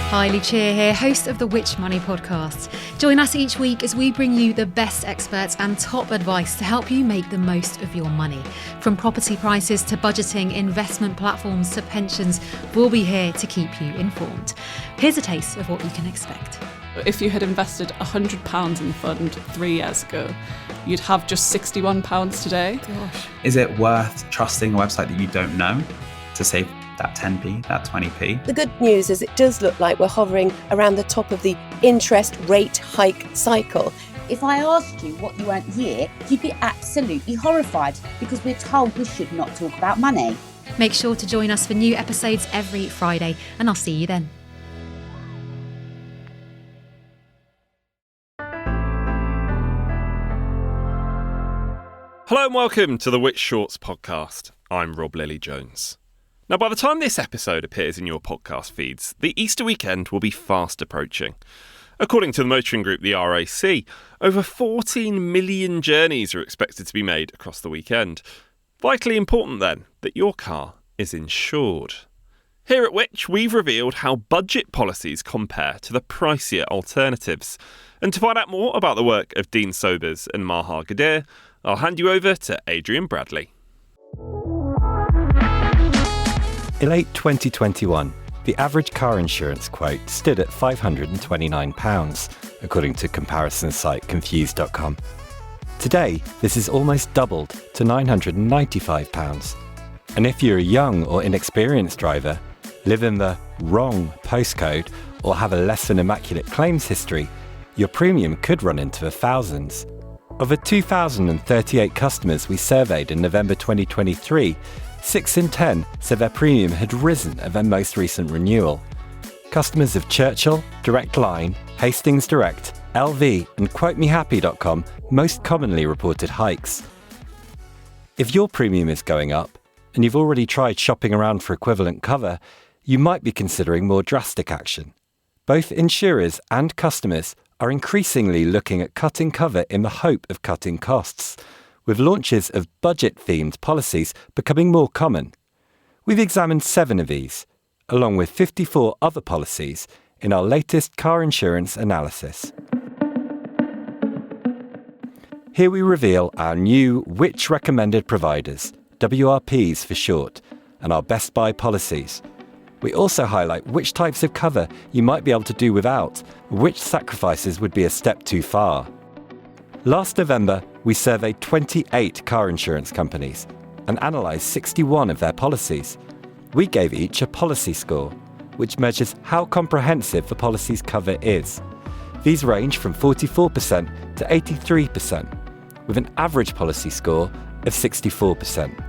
Hi, Lucia here, host of the Which Money podcast. Join us each week as we bring you the best experts and top advice to help you make the most of your money. From property prices to budgeting, investment platforms to pensions, we'll be here to keep you informed. Here's a taste of what you can expect. If you had invested £100 in the fund 3 years ago, you'd have just £61 today. Gosh. Is it worth trusting a website that you don't know to save that 10p, that 20p? The good news is it does look like we're hovering around the top of the interest rate hike cycle. If I asked you what you earned here, you'd be absolutely horrified because we're told we should not talk about money. Make sure to join us for new episodes every Friday, and I'll see you then. Hello and welcome to the Which Shorts podcast. I'm Rob Lilly-Jones. Now, by the time this episode appears in your podcast feeds, the Easter weekend will be fast approaching. According to the motoring group, the RAC, over 14 million journeys are expected to be made across the weekend. Vitally important, then, that your car is insured. Here at Which, we've revealed how budget policies compare to the pricier alternatives. And to find out more about the work of Dean Sobers and Maha Ghadir, I'll hand you over to Adrian Bradley. In late 2021, the average car insurance quote stood at £529, according to comparison site Confused.com. Today, this is almost doubled to £995. And if you're a young or inexperienced driver, live in the wrong postcode, or have a less than immaculate claims history, your premium could run into the thousands. Of the 2,038 customers we surveyed in November 2023, 6 in 10 said their premium had risen at their most recent renewal. Customers of Churchill, Direct Line, Hastings Direct, LV and QuoteMeHappy.com most commonly reported hikes. If your premium is going up, and you've already tried shopping around for equivalent cover, you might be considering more drastic action. Both insurers and customers are increasingly looking at cutting cover in the hope of cutting costs, with launches of budget-themed policies becoming more common. We've examined 7 of these, along with 54 other policies, in our latest car insurance analysis. Here we reveal our new Which Recommended Providers, WRPs for short, and our Best Buy policies. We also highlight which types of cover you might be able to do without, which sacrifices would be a step too far. Last November, we surveyed 28 car insurance companies and analysed 61 of their policies. We gave each a policy score, which measures how comprehensive the policy's cover is. These range from 44% to 83%, with an average policy score of 64%.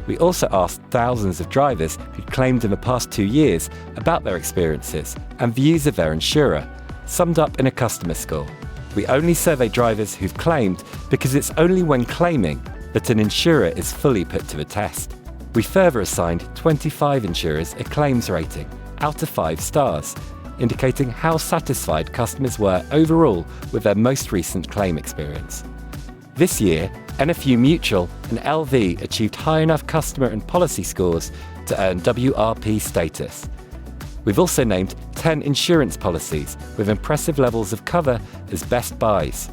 We also asked thousands of drivers who'd claimed in the past 2 years about their experiences and views of their insurer, summed up in a customer score. We only survey drivers who've claimed because it's only when claiming that an insurer is fully put to the test. We further assigned 25 insurers a claims rating out of 5 stars, indicating how satisfied customers were overall with their most recent claim experience. This year, NFU Mutual and LV achieved high enough customer and policy scores to earn WRP status. We've also named 10 insurance policies with impressive levels of cover as Best Buys.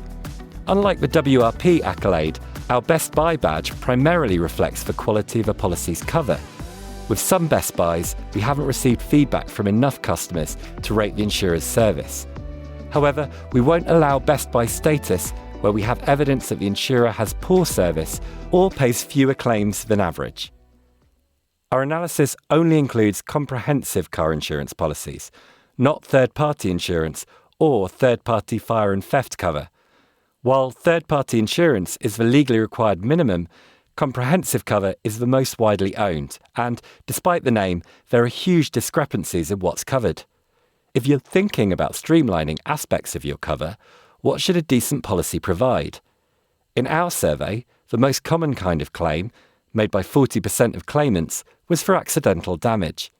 Unlike the WRP accolade, our Best Buy badge primarily reflects the quality of a policy's cover. With some Best Buys, we haven't received feedback from enough customers to rate the insurer's service. However, we won't allow Best Buy status where we have evidence that the insurer has poor service or pays fewer claims than average. Our analysis only includes comprehensive car insurance policies, not third-party insurance or third-party fire and theft cover. While third-party insurance is the legally required minimum, comprehensive cover is the most widely owned, and despite the name, there are huge discrepancies in what's covered. If you're thinking about streamlining aspects of your cover, what should a decent policy provide? In our survey, the most common kind of claim, made by 40% of claimants, was for accidental damage.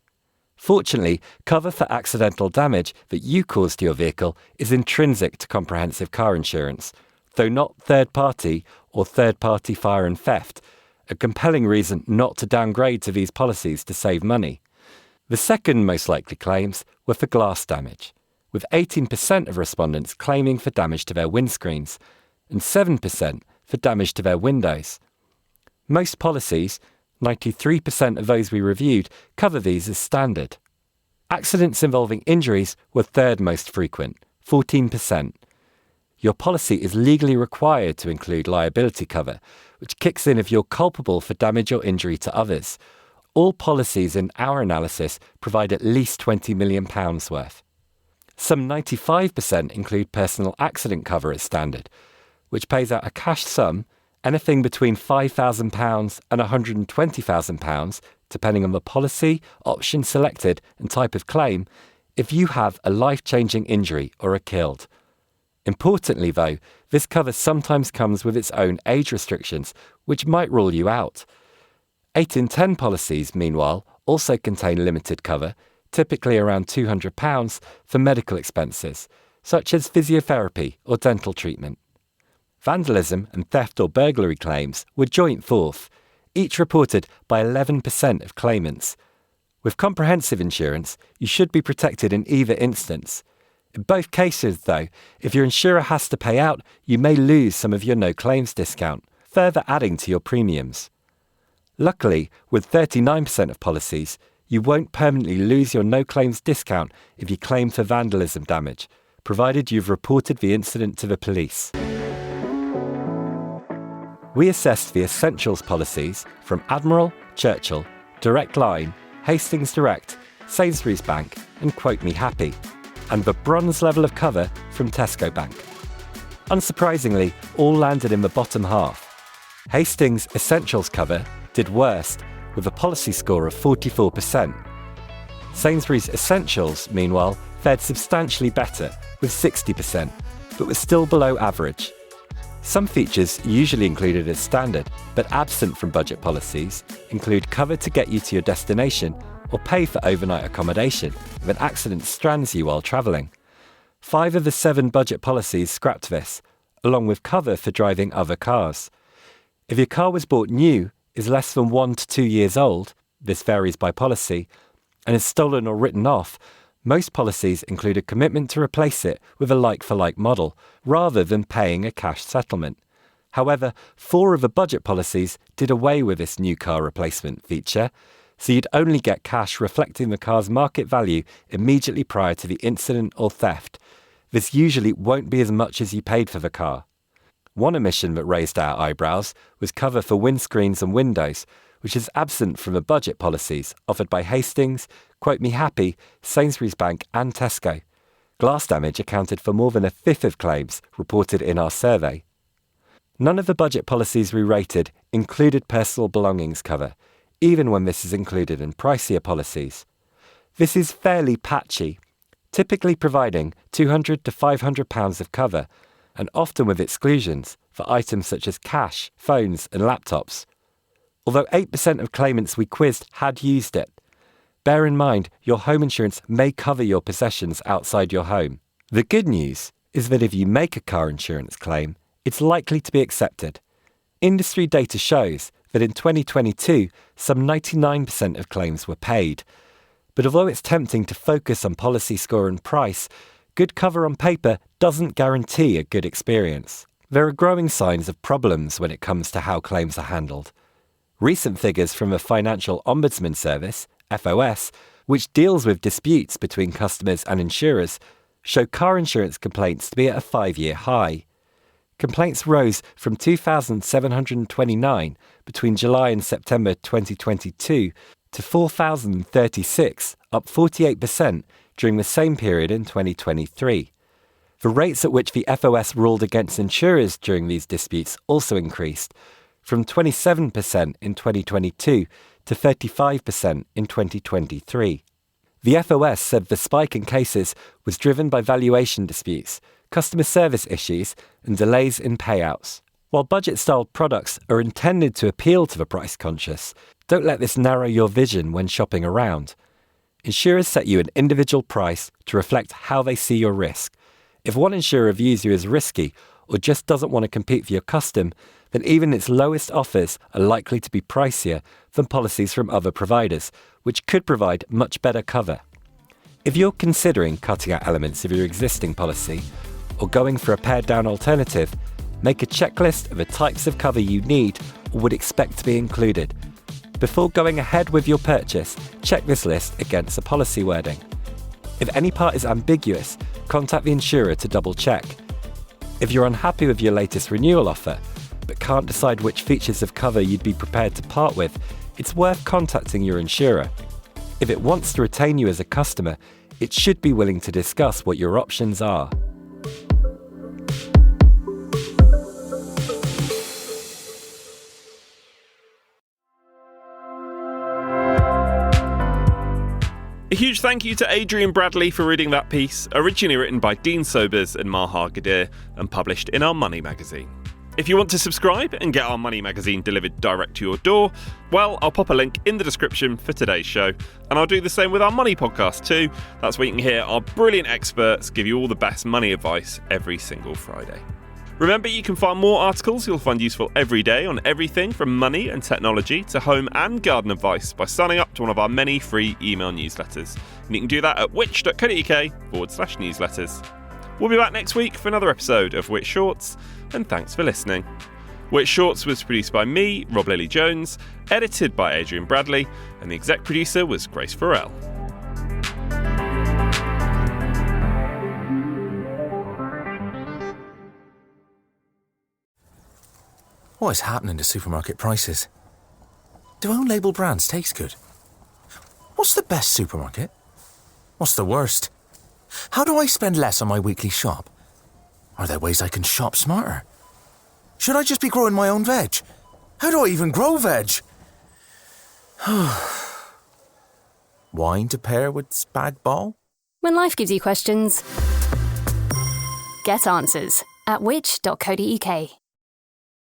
Fortunately, cover for accidental damage that you cause to your vehicle is intrinsic to comprehensive car insurance, though not third-party or third-party fire and theft, a compelling reason not to downgrade to these policies to save money. The second most likely claims were for glass damage, with 18% of respondents claiming for damage to their windscreens and 7% for damage to their windows. Most policies, 93% of those we reviewed, cover these as standard. Accidents involving injuries were third most frequent, 14%. Your policy is legally required to include liability cover, which kicks in if you're culpable for damage or injury to others. All policies in our analysis provide at least £20 million worth. Some 95% include personal accident cover as standard, which pays out a cash sum, anything between £5,000 and £120,000, depending on the policy, option selected, and type of claim, if you have a life-changing injury or are killed. Importantly, though, this cover sometimes comes with its own age restrictions, which might rule you out. 8 in 10 policies, meanwhile, also contain limited cover, typically around £200 for medical expenses, such as physiotherapy or dental treatment. Vandalism and theft or burglary claims were joint fourth, each reported by 11% of claimants. With comprehensive insurance, you should be protected in either instance. In both cases, though, if your insurer has to pay out, you may lose some of your no-claims discount, further adding to your premiums. Luckily, with 39% of policies, you won't permanently lose your no-claims discount if you claim for vandalism damage, provided you've reported the incident to the police. We assessed the Essentials policies from Admiral, Churchill, Direct Line, Hastings Direct, Sainsbury's Bank and Quote Me Happy, and the bronze level of cover from Tesco Bank. Unsurprisingly, all landed in the bottom half. Hastings Essentials cover did worst, with a policy score of 44%. Sainsbury's Essentials, meanwhile, fared substantially better, with 60%, but was still below average. Some features usually included as standard, but absent from budget policies, include cover to get you to your destination or pay for overnight accommodation if an accident strands you while travelling. 5 of the 7 budget policies scrapped this, along with cover for driving other cars. If your car was bought new, is less than 1 to 2 years old, this varies by policy, and is stolen or written off, most policies include a commitment to replace it with a like-for-like model, rather than paying a cash settlement. However, 4 of the budget policies did away with this new car replacement feature, so you'd only get cash reflecting the car's market value immediately prior to the incident or theft. This usually won't be as much as you paid for the car. One omission that raised our eyebrows was cover for windscreens and windows, which is absent from the budget policies offered by Hastings, Quote Me Happy, Sainsbury's Bank and Tesco. Glass damage accounted for more than a fifth of claims reported in our survey. None of the budget policies we rated included personal belongings cover, even when this is included in pricier policies. This is fairly patchy, typically providing £200 to £500 of cover, and often with exclusions for items such as cash, phones and laptops. Although 8% of claimants we quizzed had used it, bear in mind your home insurance may cover your possessions outside your home. The good news is that if you make a car insurance claim, it's likely to be accepted. Industry data shows that in 2022, some 99% of claims were paid. But although it's tempting to focus on policy score and price, good cover on paper doesn't guarantee a good experience. There are growing signs of problems when it comes to how claims are handled. Recent figures from the Financial Ombudsman Service, FOS, which deals with disputes between customers and insurers, show car insurance complaints to be at a 5-year high. Complaints rose from 2,729 between July and September 2022 to 4,036, up 48% during the same period in 2023. The rates at which the FOS ruled against insurers during these disputes also increased, from 27% in 2022 to 35% in 2023. The FOS said the spike in cases was driven by valuation disputes, customer service issues, and delays in payouts. While budget-style products are intended to appeal to the price-conscious, don't let this narrow your vision when shopping around. Insurers set you an individual price to reflect how they see your risk. If one insurer views you as risky, or just doesn't want to compete for your custom, then even its lowest offers are likely to be pricier than policies from other providers, which could provide much better cover. If you're considering cutting out elements of your existing policy or going for a pared-down alternative, make a checklist of the types of cover you need or would expect to be included. Before going ahead with your purchase, check this list against the policy wording. If any part is ambiguous, contact the insurer to double-check. If you're unhappy with your latest renewal offer, but can't decide which features of cover you'd be prepared to part with, it's worth contacting your insurer. If it wants to retain you as a customer, it should be willing to discuss what your options are. A huge thank you to Adrian Bradley for reading that piece, originally written by Dean Sobers and Maha Gadir and published in our Money magazine. If you want to subscribe and get our Money magazine delivered direct to your door, well, I'll pop a link in the description for today's show, and I'll do the same with our Money podcast too. That's where you can hear our brilliant experts give you all the best money advice every single Friday. Remember, you can find more articles you'll find useful every day on everything from money and technology to home and garden advice by signing up to one of our many free email newsletters. And you can do that at which.co.uk/newsletters. We'll be back next week for another episode of Which Shorts, and thanks for listening. Which Shorts was produced by me, Rob Lilly-Jones, edited by Adrian Bradley, and the exec producer was Grace Farrell. What is happening to supermarket prices? Do own-label brands taste good? What's the best supermarket? What's the worst? How do I spend less on my weekly shop? Are there ways I can shop smarter? Should I just be growing my own veg? How do I even grow veg? Wine to pair with spag bol? When life gives you questions, get answers at which.co.uk.